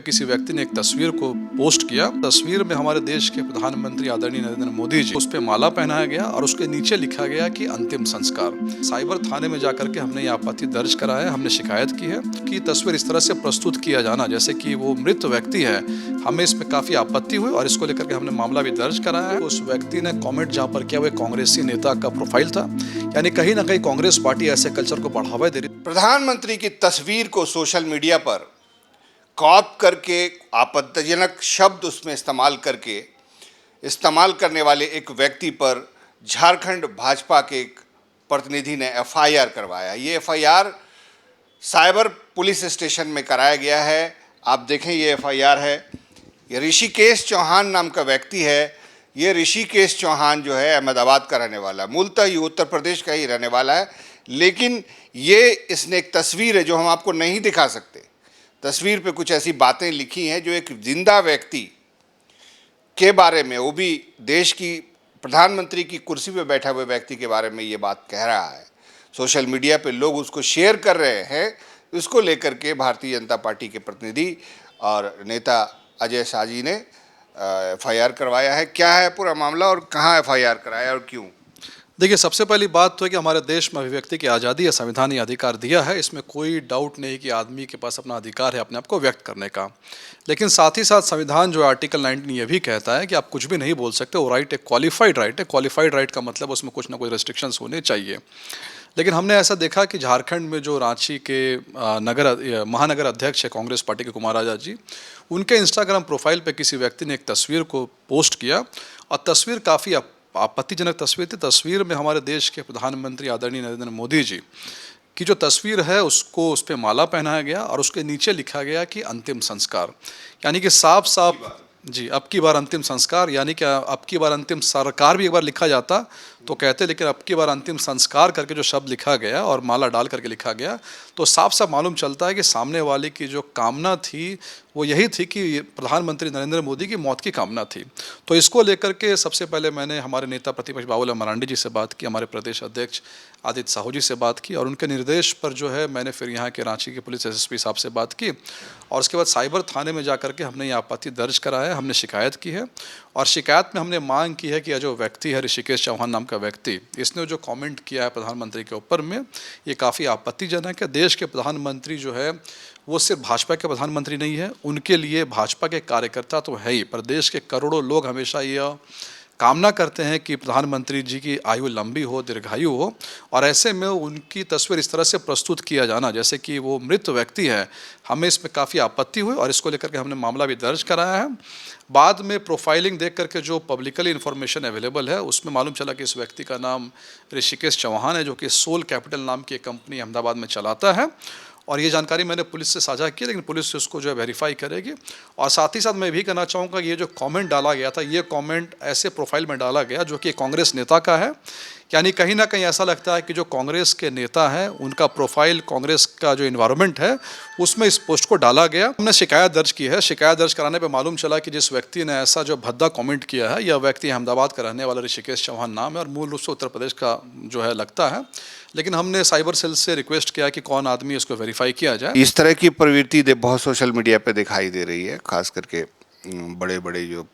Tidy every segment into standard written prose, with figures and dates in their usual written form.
किसी व्यक्ति ने एक तस्वीर को पोस्ट किया। तस्वीर में हमारे देश के प्रधानमंत्री आदरणीय नरेंद्र मोदी जी, उस पे माला पहनाया गया और उसके नीचे लिखा गया कि अंतिम संस्कार। साइबर थाने में जाकर के हमने ये आपत्ति दर्ज कराया है, हमने शिकायत की है कि तस्वीर इस तरह से प्रस्तुत किया जाना जैसे कि वो मृत व्यक्ति है, हमें इसमें काफी आपत्ति हुई और इसको लेकर के हमने मामला भी दर्ज कराया है। उस व्यक्ति ने कॉमेंट जहाँ पर किया वो कांग्रेसी नेता का प्रोफाइल था, यानी कहीं ना कहीं कांग्रेस पार्टी ऐसे कल्चर को बढ़ावा दे रही। प्रधानमंत्री की तस्वीर को सोशल मीडिया पर कॉप करके आपत्तिजनक शब्द उसमें इस्तेमाल करने वाले एक व्यक्ति पर झारखंड भाजपा के एक प्रतिनिधि ने एफआईआर करवाया। ये एफआईआर साइबर पुलिस स्टेशन में कराया गया है। आप देखें, ये एफआईआर है। ये ऋषिकेश चौहान नाम का व्यक्ति है। ये ऋषिकेश चौहान जो है अहमदाबाद का रहने वाला है, मूलतः ये उत्तर प्रदेश का ही रहने वाला है, लेकिन ये इसने एक तस्वीर है जो हम आपको नहीं दिखा सकते। तस्वीर पे कुछ ऐसी बातें लिखी हैं जो एक जिंदा व्यक्ति के बारे में, वो भी देश की प्रधानमंत्री की कुर्सी पे बैठा हुए व्यक्ति के बारे में ये बात कह रहा है। सोशल मीडिया पे लोग उसको शेयर कर रहे हैं। इसको लेकर के भारतीय जनता पार्टी के प्रतिनिधि और नेता अजय शाह जी ने एफआईआर करवाया है। क्या है पूरा मामला और कहाँ एफआईआर कराया और क्यों? देखिए, सबसे पहली बात तो है कि हमारे देश में अभिव्यक्ति की आज़ादी या संविधान ने अधिकार दिया है, इसमें कोई डाउट नहीं कि आदमी के पास अपना अधिकार है अपने आप को व्यक्त करने का। लेकिन साथ ही साथ संविधान जो आर्टिकल 19 ये भी कहता है कि आप कुछ भी नहीं बोल सकते। वो राइट एक क्वालिफाइड राइट है। क्वालिफाइड राइट का मतलब उसमें कुछ ना कुछ रेस्ट्रिक्शंस होने चाहिए। लेकिन हमने ऐसा देखा कि झारखंड में जो रांची के महानगर अध्यक्ष है कांग्रेस पार्टी के कुमार आजाद जी, उनके इंस्टाग्राम प्रोफाइल पर किसी व्यक्ति ने एक तस्वीर को पोस्ट किया और तस्वीर काफ़ी आपत्तिजनक तस्वीर थी। तस्वीर में हमारे देश के प्रधानमंत्री आदरणीय नरेंद्र मोदी जी की जो तस्वीर है उसको उस पर माला पहनाया गया और उसके नीचे लिखा गया कि अंतिम संस्कार, यानी कि साफ साफ जी अब की बार अंतिम संस्कार, यानी कि अब की बार अंतिम सरकार भी एक बार लिखा जाता तो कहते, लेकिन अब की बार अंतिम संस्कार करके जो शब्द लिखा गया और माला डाल करके लिखा गया तो साफ साफ मालूम चलता है कि सामने वाले की जो कामना थी वो यही थी कि प्रधानमंत्री नरेंद्र मोदी की मौत की कामना थी। तो इसको लेकर के सबसे पहले मैंने हमारे नेता प्रतिपक्ष बाबूलाल मरांडी जी से बात की, हमारे प्रदेश अध्यक्ष आदित्य साहू जी से बात की और उनके निर्देश पर जो है मैंने फिर यहाँ के रांची के पुलिस एसएसपी साहब से बात की और उसके बाद साइबर थाने में जा करके हमने ये आपत्ति दर्ज कराया, हमने शिकायत की है और शिकायत में हमने मांग की है कि यह जो व्यक्ति है ऋषिकेश चौहान नाम का व्यक्ति, इसने जो कमेंट किया है प्रधानमंत्री के ऊपर में ये काफ़ी आपत्तिजनक है। देश के प्रधानमंत्री जो है वो सिर्फ भाजपा के प्रधानमंत्री नहीं है, उनके लिए भाजपा के कार्यकर्ता तो है ही, पर देश के करोड़ों लोग हमेशा यह कामना करते हैं कि प्रधानमंत्री जी की आयु लंबी हो, दीर्घायु हो और ऐसे में उनकी तस्वीर इस तरह से प्रस्तुत किया जाना जैसे कि वो मृत व्यक्ति है, हमें इसमें काफ़ी आपत्ति हुई और इसको लेकर के हमने मामला भी दर्ज कराया है। बाद में प्रोफाइलिंग देख करके जो पब्लिकली इन्फॉर्मेशन अवेलेबल है उसमें मालूम चला कि इस व्यक्ति का नाम ऋषिकेश चौहान है, जो कि सोल कैपिटल नाम की एक कंपनी अहमदाबाद में चलाता है और ये जानकारी मैंने पुलिस से साझा की, लेकिन पुलिस उसको जो है वेरीफाई करेगी। और साथ ही साथ मैं भी कहना चाहूँगा ये जो कमेंट डाला गया था, ये कमेंट ऐसे प्रोफाइल में डाला गया जो कि कांग्रेस नेता का है, यानी कहीं ना कहीं ऐसा लगता है कि जो कांग्रेस के नेता हैं उनका प्रोफाइल कांग्रेस का जो इन्वायरमेंट है उसमें इस पोस्ट को डाला गया। हमने शिकायत दर्ज की है। शिकायत दर्ज कराने पे मालूम चला कि जिस व्यक्ति ने ऐसा जो भद्दा कमेंट किया है, यह व्यक्ति अहमदाबाद का रहने वाला ऋषिकेश चौहान नाम है और मूल रूप से उत्तर प्रदेश का जो है लगता है, लेकिन हमने साइबर सेल से रिक्वेस्ट किया कि कौन आदमी इसको वेरीफाई किया जाए। इस तरह की प्रवृत्ति बहुत सोशल मीडिया पे दिखाई दे रही है, खास करके बड़े बड़े जो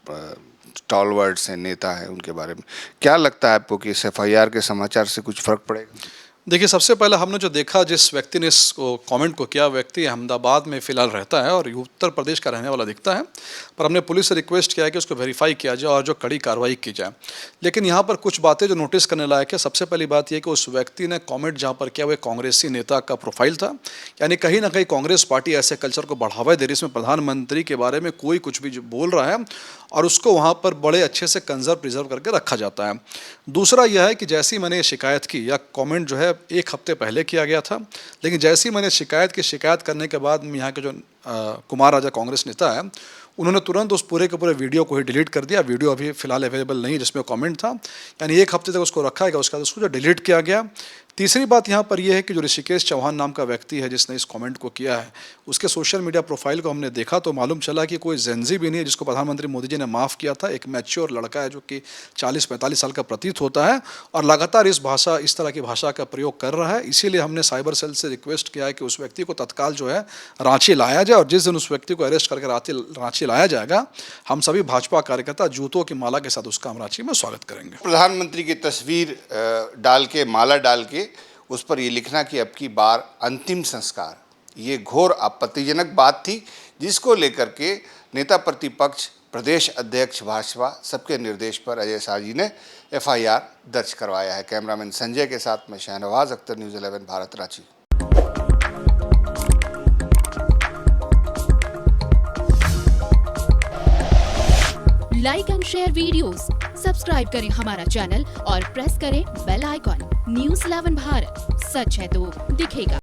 स्टॉलवर्ड्स हैं, नेता हैं, उनके बारे में क्या लगता है आपको कि इस एफआईआर के समाचार से कुछ फर्क पड़ेगा? देखिए, सबसे पहले हमने जो देखा, जिस व्यक्ति ने इस कमेंट को किया, व्यक्ति अहमदाबाद में फ़िलहाल रहता है और उत्तर प्रदेश का रहने वाला दिखता है, पर हमने पुलिस से रिक्वेस्ट किया है कि उसको वेरीफाई किया जाए और जो कड़ी कार्रवाई की जाए। लेकिन यहाँ पर कुछ बातें जो नोटिस करने लायक है। सबसे पहली बात यह कि उस व्यक्ति ने कमेंट जहाँ पर किया वो कांग्रेसी नेता का प्रोफाइल था, यानी कहीं ना कहीं कांग्रेस पार्टी ऐसे कल्चर को बढ़ावा दे रही है, इसमें प्रधानमंत्री के बारे में कोई कुछ भी बोल रहा है और उसको वहाँ पर बड़े अच्छे से प्रिजर्व करके रखा जाता है। दूसरा यह है कि जैसी मैंने शिकायत की, या कमेंट जो है एक हफ्ते पहले किया गया था, लेकिन जैसी मैंने शिकायत करने के बाद यहाँ के जो कुमार राजा कांग्रेस नेता है उन्होंने तुरंत उस पूरे के पूरे वीडियो को ही डिलीट कर दिया। वीडियो अभी फिलहाल अवेलेबल नहीं जिसमें कमेंट था, यानी एक हफ्ते तक उसको रखा गया, उसके बाद उसको जो डिलीट किया गया। तीसरी बात यहाँ पर यह है कि जो ऋषिकेश चौहान नाम का व्यक्ति है जिसने इस कमेंट को किया है, उसके सोशल मीडिया प्रोफाइल को हमने देखा तो मालूम चला कि कोई जेंजी भी नहीं है जिसको प्रधानमंत्री मोदी जी ने माफ़ किया था। एक मैच्योर लड़का है जो कि 40-45 साल का प्रतीत होता है और लगातार इस तरह की भाषा का प्रयोग कर रहा है। इसीलिए हमने साइबर सेल से रिक्वेस्ट किया है कि उस व्यक्ति को तत्काल जो है रांची लाया जाए, और जिस दिन उस व्यक्ति को अरेस्ट करके रांची लाया जाएगा, हम सभी भाजपा कार्यकर्ता जूतों की माला के साथ उसका हम रांची में स्वागत करेंगे। प्रधानमंत्री की तस्वीर डाल के, माला डाल के उस पर ये लिखना कि अब की बार अंतिम संस्कार, ये घोर आपत्तिजनक बात थी जिसको लेकर के नेता प्रतिपक्ष, प्रदेश अध्यक्ष भाजपा सबके निर्देश पर अजय शाह जी ने FIR दर्ज करवाया है। कैमरामैन संजय के साथ में Shahnawaz Akhtar, news 11 Bharat, Ranchi. Like and share videos, subscribe करें हमारा चैनल और प्रेस करें बेल आइकॉन। न्यूज़ 11 भारत, सच है तो दिखेगा।